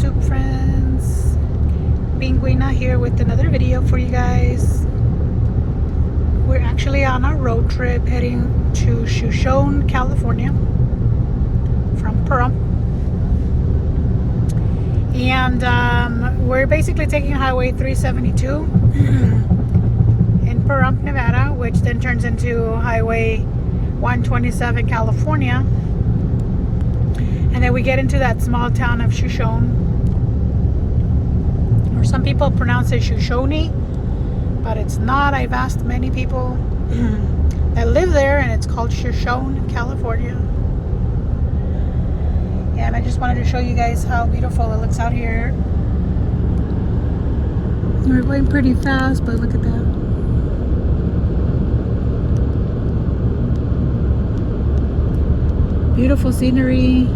YouTube friends. Pinguina here with another video for you guys. We're actually on a road trip heading to Shone, California from Pahrump. And we're basically taking Highway 372 in Pahrump, Nevada, which then turns into Highway 127, California. And then we get into that small town of Shone, or some people pronounce it Shoshone, but it's not. I've asked many people that live there, and it's called Shone, California. And I just wanted to show you guys how beautiful it looks out here. We're going pretty fast, but look at that. Beautiful scenery.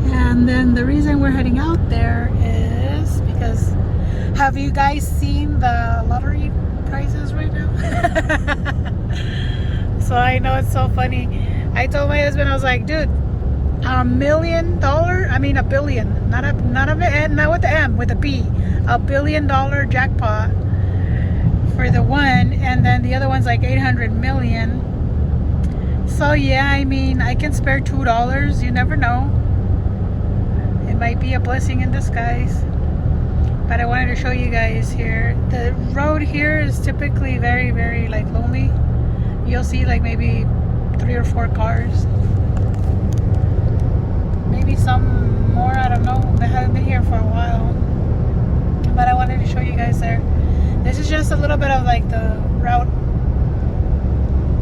And then the reason we're heading out there is because, have you guys seen the lottery prizes right now? So I know it's so funny. I told my husband, I was like, dude, $1 million, I mean a billion, not with the M, with a B, $1 billion jackpot for the one, and then the other one's like 800 million. So yeah, I mean, I can spare $2. You never know. It might be a blessing in disguise. But I wanted to show you guys here. The road here is typically very, very like lonely. You'll see like maybe 3 or 4 cars. Maybe some more, I don't know. They haven't been here for a while. But I wanted to show you guys there. This is just a little bit of like the route.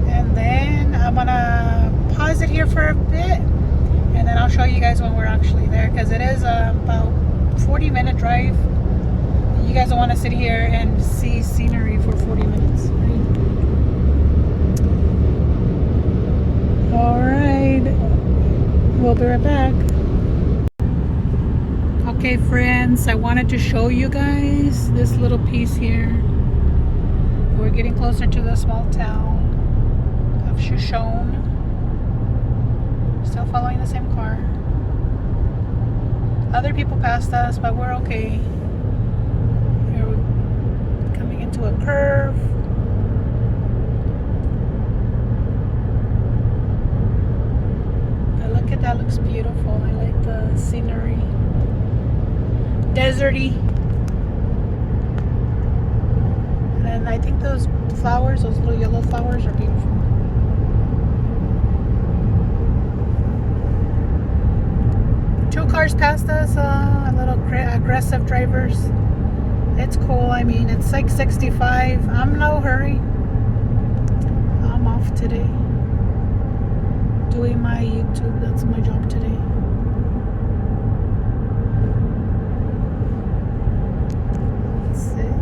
And then I'm gonna pause it here for a bit, and then I'll show you guys when we're actually there, because it is about 40-minute drive. You guys don't want to sit here and see scenery for 40 minutes, right? Alright, we'll be right back. Okay friends, I wanted to show you guys this little piece here. We're getting closer to the small town of Shone. Still following the same car. Other people passed us, but we're okay. Here we're coming into a curve. But look at that, looks beautiful. I like the scenery. Deserty. And I think those flowers, those little yellow flowers, are beautiful. Two cars passed us, a little aggressive drivers. It's cool. I mean, it's like 65. I'm in no hurry. I'm off today. Doing my YouTube. That's my job today. Let's see.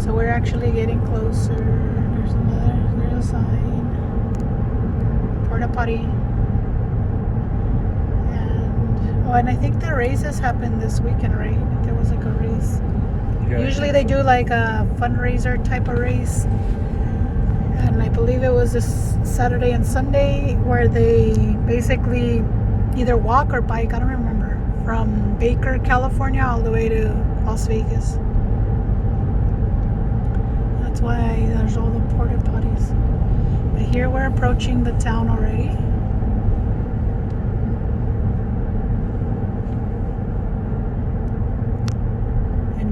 So we're actually getting closer. There's a sign. Porta potty. Oh, and I think the races happened this weekend, right? There was like a race. Yeah, usually they do like a fundraiser type of race. And I believe it was this Saturday and Sunday where they basically either walk or bike, I don't remember, from Baker, California all the way to Las Vegas. That's why there's all the porta potties. But here we're approaching the town already.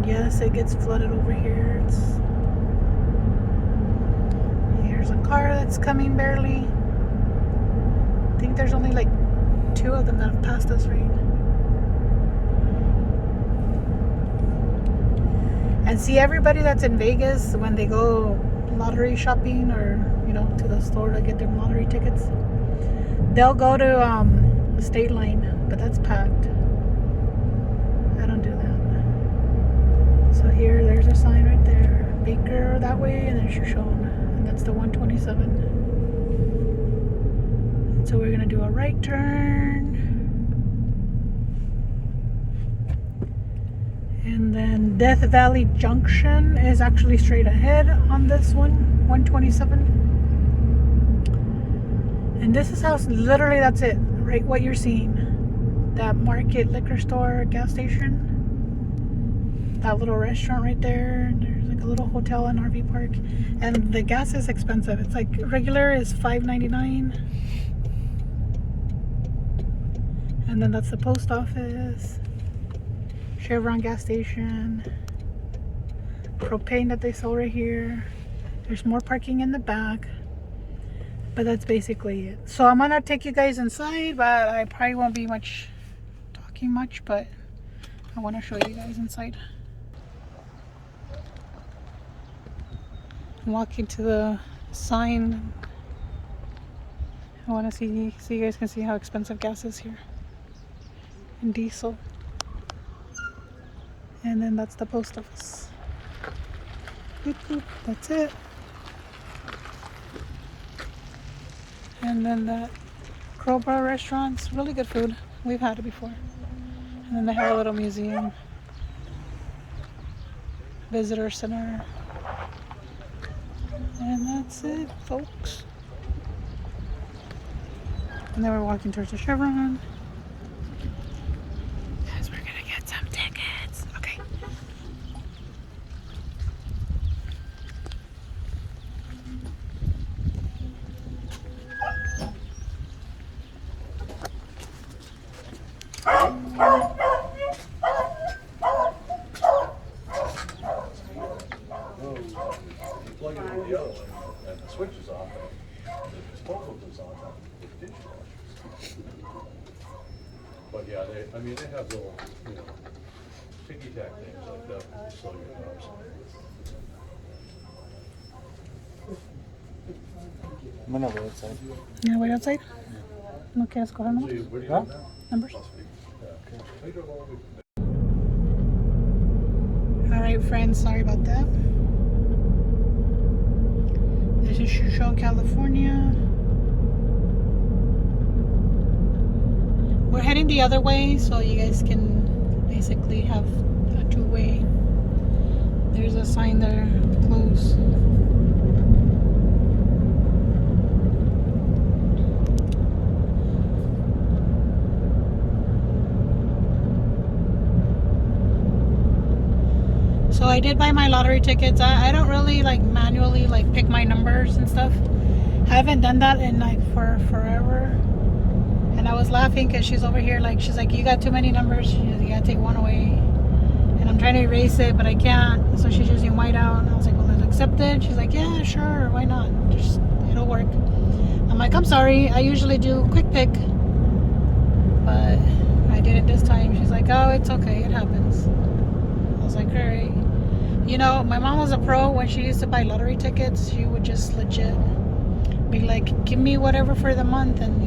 Yes, it gets flooded over here. Here's a car that's coming barely. I think there's only like 2 of them that have passed us, right? And see, everybody that's in Vegas, when they go lottery shopping or, you know, to the store to get their lottery tickets, they'll go to State Line, but that's packed. I don't do that. So here, there's a sign right there. Baker that way, and there's Shone. And that's the 127. So we're going to do a right turn. And then Death Valley Junction is actually straight ahead on this one, 127. And this is how, literally that's it, right, what you're seeing. that market liquor store gas station. That little restaurant right there. There's like a little hotel and RV park. And the gas is expensive. It's like regular is $5.99. And then that's the post office. Chevron gas station. Propane that they sell right here. There's more parking in the back. But that's basically it. So I'm gonna take you guys inside, but I probably won't be talking much, but I want to show you guys inside. I'm walking to the sign. I want to see so you guys can see how expensive gas is here. And diesel. And then that's the post office. Boop, boop. That's it. And then that Crowbar restaurant's really good food. We've had it before. And then they have a little museum. Visitor center. And that's it, folks. And then we're walking towards the Chevron. Yes, we're gonna get some tickets. Okay. Plug it in the other one and the switch is off. If both of them's on, it's dishwashers. But yeah, they have little, ticky tack things like that to slow your drops. I'm gonna wait outside. You wanna wait outside? No quieres coger So numbers? what do you Huh? do now? Numbers? Later on, Alright friends, sorry about that. This is Shone, California. We're heading the other way so you guys can basically have a two-way. There's a sign there, close. So I did buy my lottery tickets. I don't really manually pick my numbers and stuff. I haven't done that in for forever. And I was laughing because she's over here she's like, you got too many numbers. You gotta take one away. And I'm trying to erase it, but I can't. So she's using whiteout. And I was like, well, let's accept it. She's like, yeah, sure, why not? It'll work. I'm like, I'm sorry. I usually do quick pick, but I did it this time. She's like, oh, it's okay. It happens. I was like, all right. My mom was a pro when she used to buy lottery tickets. She would just legit be like, give me whatever for the month. And,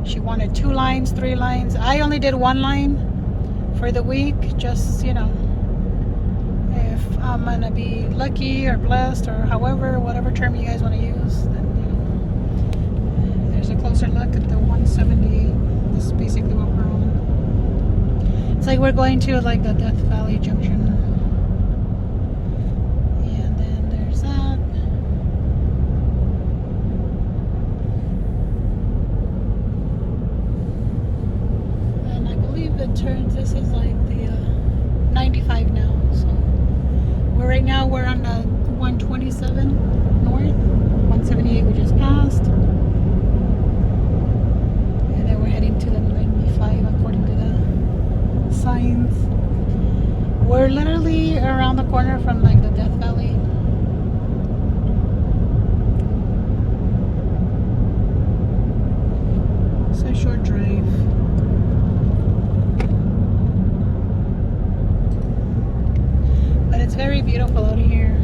she wanted 2 lines, 3 lines. I only did 1 line for the week. Just, if I'm going to be lucky or blessed or whatever term you guys want to use, then, there's a closer look at the 170. This is basically what we're on. It's like we're going to the Death Valley Junction. And then there's that. And I believe it turns, this is the 95 now. So right now we're on the 127 north, 178 we just passed. And then we're heading to the 95 according to the signs. We're literally around the corner from the Death Valley. It's a short drive. But it's very beautiful out here.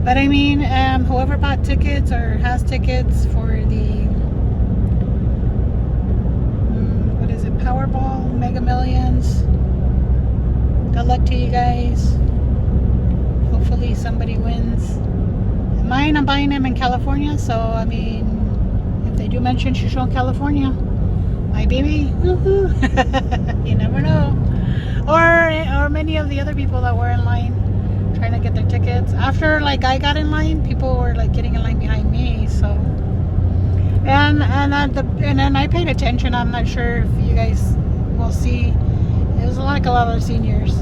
But whoever bought tickets or has tickets for the what is it, Powerball, Mega Millions, good luck to you guys. Hopefully somebody wins. I'm buying them in California, so if they do mention Shone, California, my baby, you never know. Or many of the other people that were in line trying to get their tickets. After I got in line, people were getting in line behind me. So And then I paid attention. I'm not sure if you guys will see. It was like a lot of seniors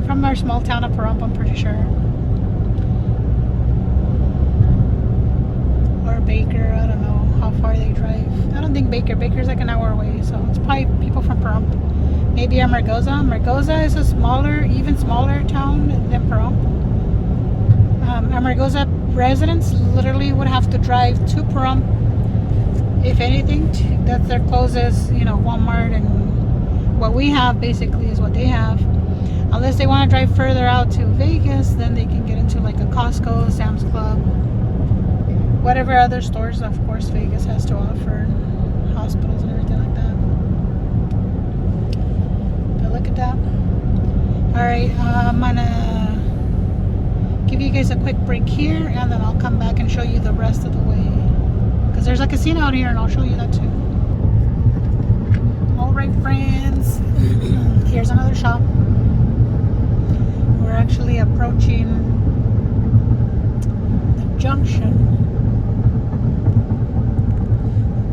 from our small town of Pahrump, I'm pretty sure. Or Baker, I don't know how far they drive. I don't think Baker's like an hour away, so it's probably people from Pahrump. Maybe Amargosa. Amargosa is a even smaller town than Pahrump. Amargosa residents literally would have to drive to Pahrump, if anything. That's their closest, Walmart, and what we have basically is what they have. Unless they want to drive further out to Vegas, then they can get into like a Costco, Sam's Club, whatever other stores, of course, Vegas has to offer, hospitals and everything like that. But look at that. Alright, I'm gonna give you guys a quick break here, and then I'll come back and show you the rest of the way. Because there's a casino out here, and I'll show you that too. Alright, friends. Here's another shop. We're actually approaching the junction.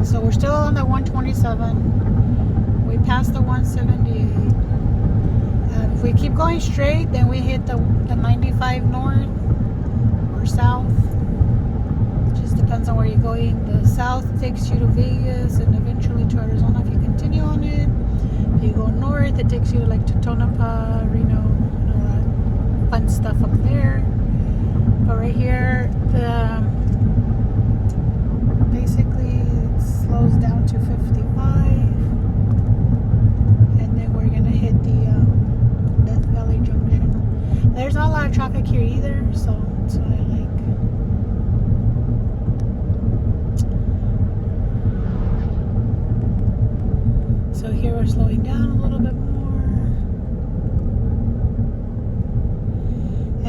So we're still on the 127. We passed the 178. If we keep going straight, then we hit the 95 north or south. It just depends on where you're going. The south takes you to Vegas and eventually to Arizona if you continue on it. If you go north, it takes you to like to Tonopah, Reno, and all that fun stuff up there. But right here, basically it slows down to 55, and then we're gonna hit the Death Valley Junction. There's not a lot of traffic here either, so that's what I like. So here we're slowing down a little bit more.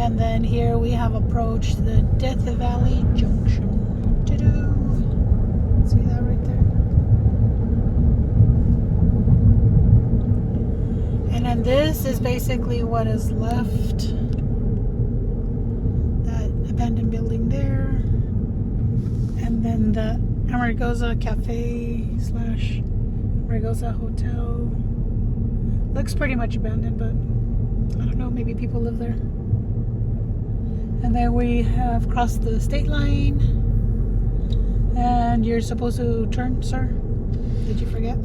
And then here we have approached the Death Valley Junction. Ta-doo. See that right there? And then this is basically what is left. That abandoned building there. And then the Amargosa Cafe / Amargosa Hotel. Looks pretty much abandoned, but I don't know, maybe people live there. And then we have crossed the state line. And you're supposed to turn, sir. Did you forget?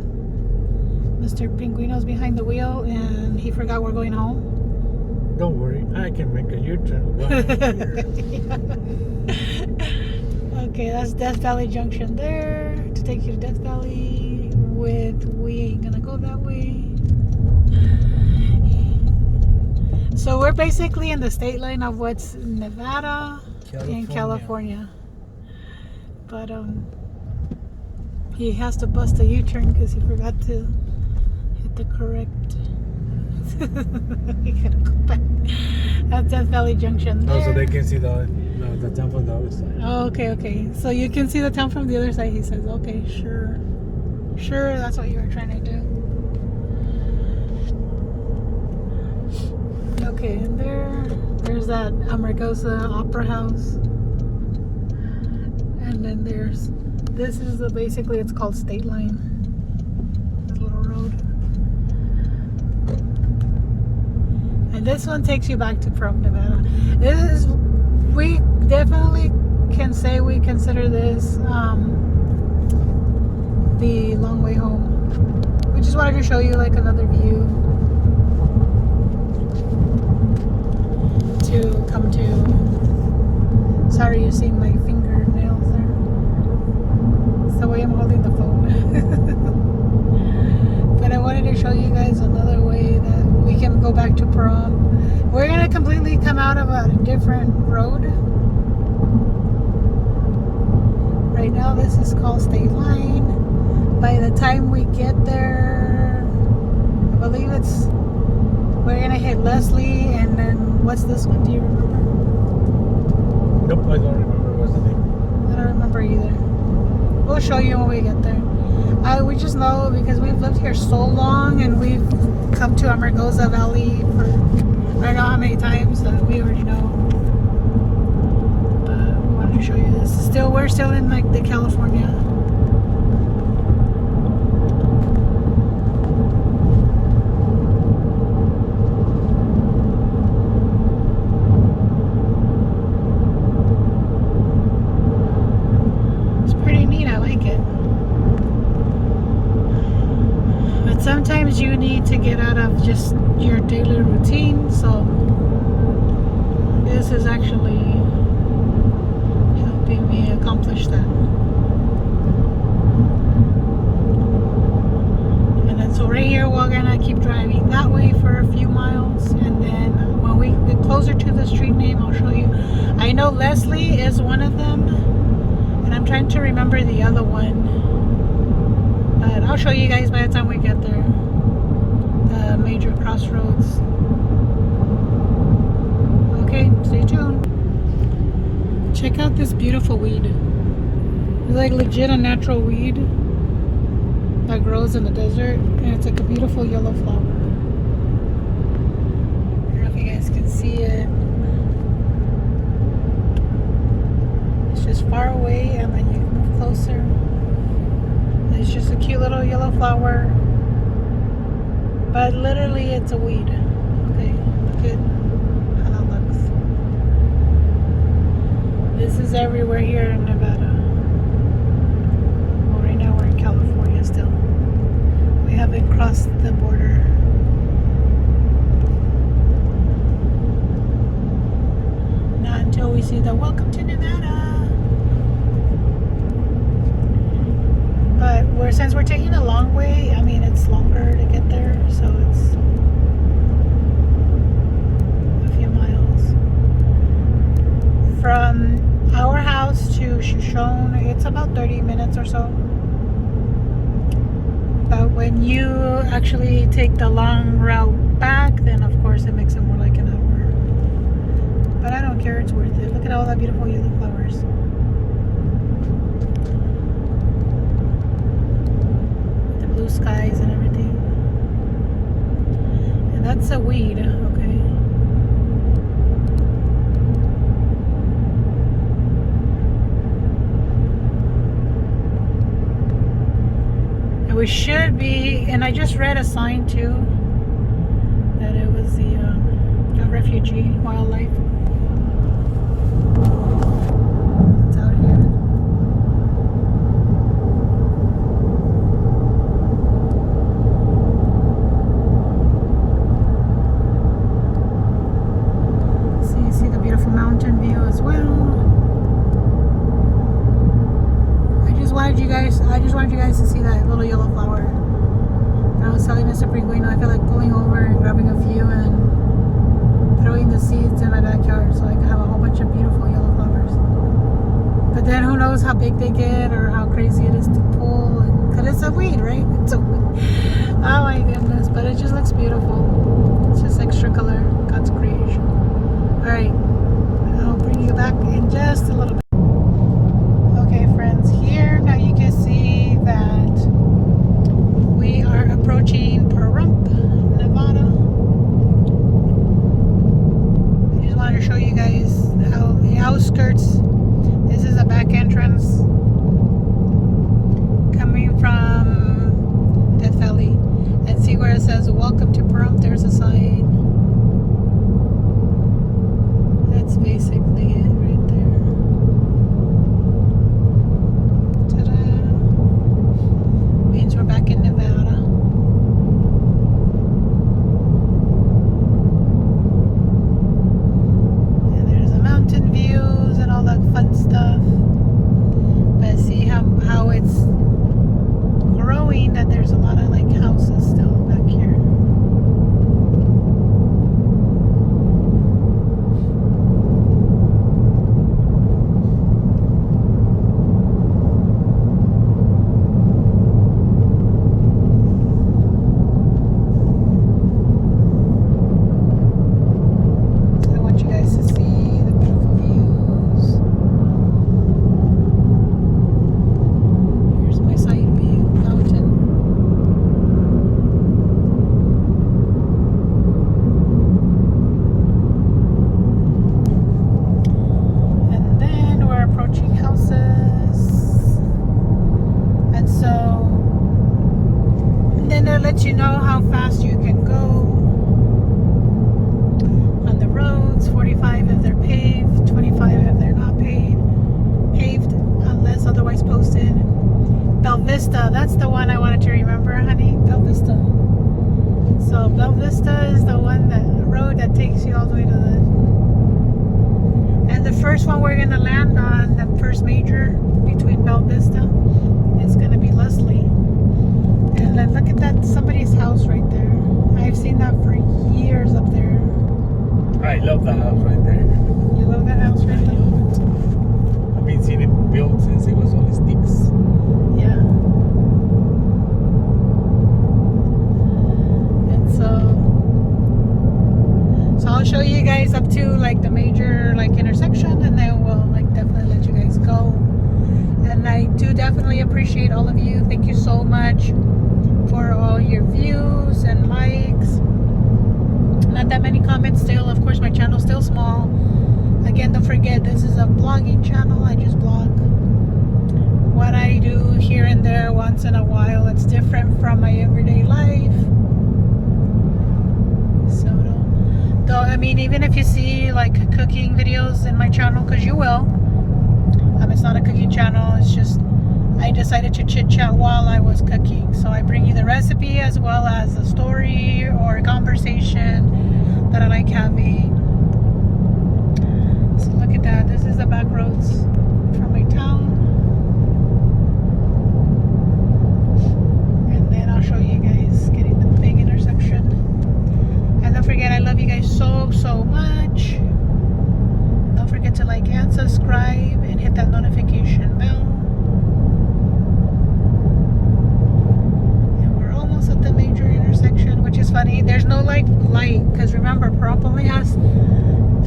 Mr. Pinguino's behind the wheel and he forgot we're going home. Don't worry, I can make a U-turn. Okay, that's Death Valley Junction there to take you to Death Valley. We ain't gonna go that way. So we're basically in the state line of what's Nevada and California. But he has to bust a U-turn because he forgot to hit the correct. We gotta go back. That's Death Valley Junction there. Oh, so they can see the town from the other side. Oh, okay. So you can see the town from the other side, he says. Okay, sure. Sure, that's what you were trying to do. Okay, and there's that Amargosa Opera House. And then this is basically, it's called State Line. This little road. And this one takes you back to Pahrump, Nevada. We definitely can say we consider this the long way home. We just wanted to show you like another view to come to. Sorry you see my fingernails there. It's the way I'm holding the phone. But I wanted to show you guys another way that we can go back to Pahrump. We're gonna completely come out of a different road. Right now this is called State Line. By the time we get there, I believe we're gonna hit Leslie, and then what's this one? Do you remember? Nope, I don't remember what's the name. I don't remember either. We'll show you when we get there. We just know because we've lived here so long and we've come to Amargosa Valley for I don't know how many times that we already know. But we wanted to show you this. We're still in like the California sometimes you need to get out of just your daily routine. So this is actually helping me accomplish that. And then so right here we're gonna keep driving that way for a few miles, and then when we get closer to the street name, I'll show you. I know Leslie is one of them, and I'm trying to remember the other one, but I'll show you guys by the time we get there. The major crossroads. Okay, stay tuned. Check out this beautiful weed. It's like legit a natural weed that grows in the desert, and it's like a beautiful yellow flower. I don't know if you guys can see it. It's just far away, and then you can move closer. It's just a cute little yellow flower, but literally it's a weed. Okay, look at how that looks. This is everywhere here in Nevada. Well, right now we're in California still. We haven't crossed the border. Not until we see the welcome to Nevada. But since we're taking the long way, I mean, it's longer to get there, so it's a few miles. From our house to Shone, it's about 30 minutes or so. But when you actually take the long route back, then of course it makes it more like an hour. But I don't care, it's worth it. Look at all that beautiful yellow flowers. Blue skies and everything. And that's a weed, okay. And we should be, and I just read a sign too that it was the refugee wildlife. It's out here. Mountain view as well. I just wanted you guys to see that little yellow flower. And I was telling Mr. Pinguino I feel like pulling over and grabbing a few and throwing the seeds in my backyard so I can have a whole bunch of beautiful yellow flowers. But then who knows how big they get or how crazy it is to pull, because it's a weed, right? It's a weed. Oh my goodness, but it just looks beautiful. It's just extra color, God's creation. Alright, I'll bring you back in just a little bit. Okay, friends, here now you can see that we are approaching Pahrump, Nevada. I just wanted to show you guys how the outskirts. This is a back entrance coming from Death Valley. And see where it says welcome to Pahrump, there's a sign. That's basically it right there. Ta-da! Means we're back in Nevada. And there's the mountain views and all that fun stuff. But see how it's growing, that there's a lot of like houses still back here. Let you know how fast you can go on the roads. 45 if they're paved, 25 if they're not paved unless otherwise posted. Bell Vista, that's the one I wanted to remember, honey. Bell Vista. So Bella Vista is the one that road that takes you all the way to the. And the first one we're gonna land on, the first major between Bella Vista, is gonna be Leslie. And then look at that, somebody's house right there. I've seen that for years up there. I love that house right there. You love that house right there? I've been seeing it built since it was only sticks. Yeah. And so I'll show you guys up to like the major like intersection, and then we'll like definitely let you guys go. And I do definitely appreciate all of you. Thank you so much for all your views and likes. Not that many comments still. Of course, my channel's still small. Again, don't forget, this is a vlogging channel. I just vlog what I do here and there once in a while. It's different from my everyday life. So, though, I mean, even if you see like cooking videos in my channel, because you will, it's not a cooking channel. It's just I decided to chit chat while I was cooking. So I bring you the recipe as well as a story or a conversation that I like having. So look at that. This is the back roads from my town. And then I'll show you guys getting the big intersection. And don't forget, I love you guys so much. Don't forget to like and subscribe and hit that notification bell. And we're almost at the major intersection, which is funny. There's no like light, because remember, Pahrump only has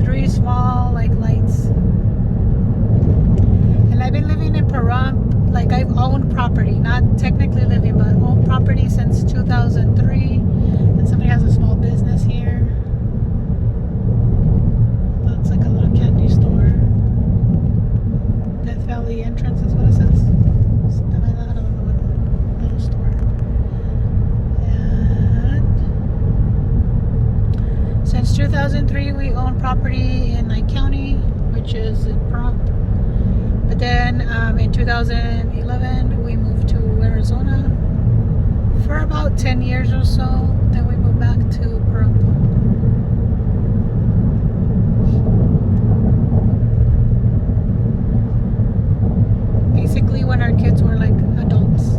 3 small like lights. And I've been living in Pahrump, like I've owned property, not technically living, but owned property since 2003. And somebody has a small business here. Looks like a little candy store. Death Valley entrance is what it says. Something like that. I don't know what. Little store. And since 2003, we own property in Lake County, which is in Pahrump. But then in 2011, we moved to Arizona for about 10 years or so. Then we moved back to Pahrump. Basically, when our kids were like adults,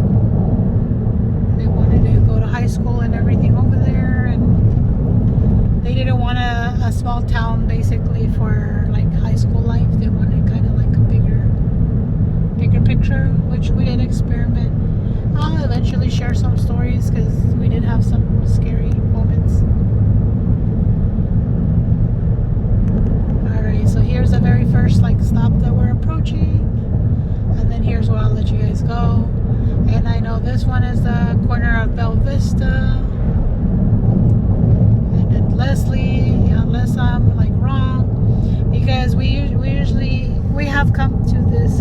they wanted to go to high school and everything over there, and they didn't want a small town basically for like high school life. They wanted kind of like a bigger picture, which we did experiment. I'll eventually share some stories because we did have some scary moments. Alright, so here's the very first like stop that we're approaching. And then here's where I'll let you guys go. And I know this one is the corner of Bella Vista. And then Leslie, unless I'm like wrong. Because we have come to this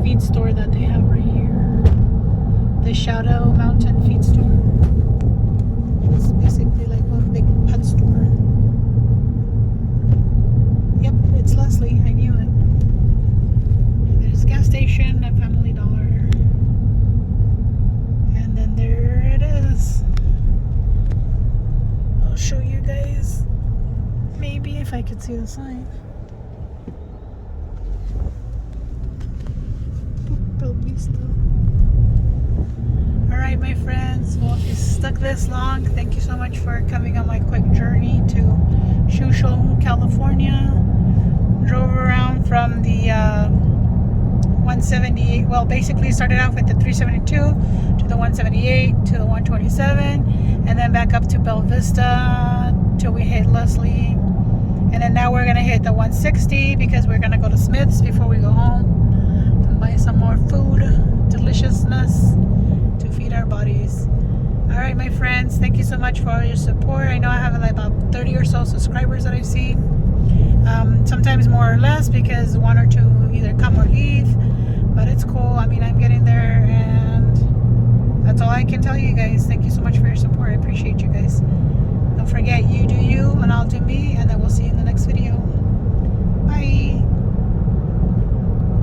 feed store that they have right here. The Shadow Mountain Feed Store. It's basically like one big pet store. Yep, it's Leslie. I knew it. And there's a gas station, a Family Dollar. And then there it is. I'll show you guys. Maybe if I could see the sign. Alright, my friends, well, if you stuck this long, thank you so much for coming on my quick journey to Shone, California. Drove around from the 178, well, basically started off with the 372 to the 178 to the 127, and then back up to Bella Vista till we hit Leslie. And then now we're going to hit the 160 because we're going to go to Smith's before we go home and buy some more food, deliciousness to feed our bodies. Alright, my friends, thank you so much for all your support. I know I have like about 30 or so subscribers that I've seen. Sometimes more or less because 1 or 2 either come or leave. But it's cool. I mean, I'm getting there, and that's all I can tell you guys. Thank you so much for your support. I appreciate you guys. Don't forget, you do you and I'll do me, and then we'll see you in the next video.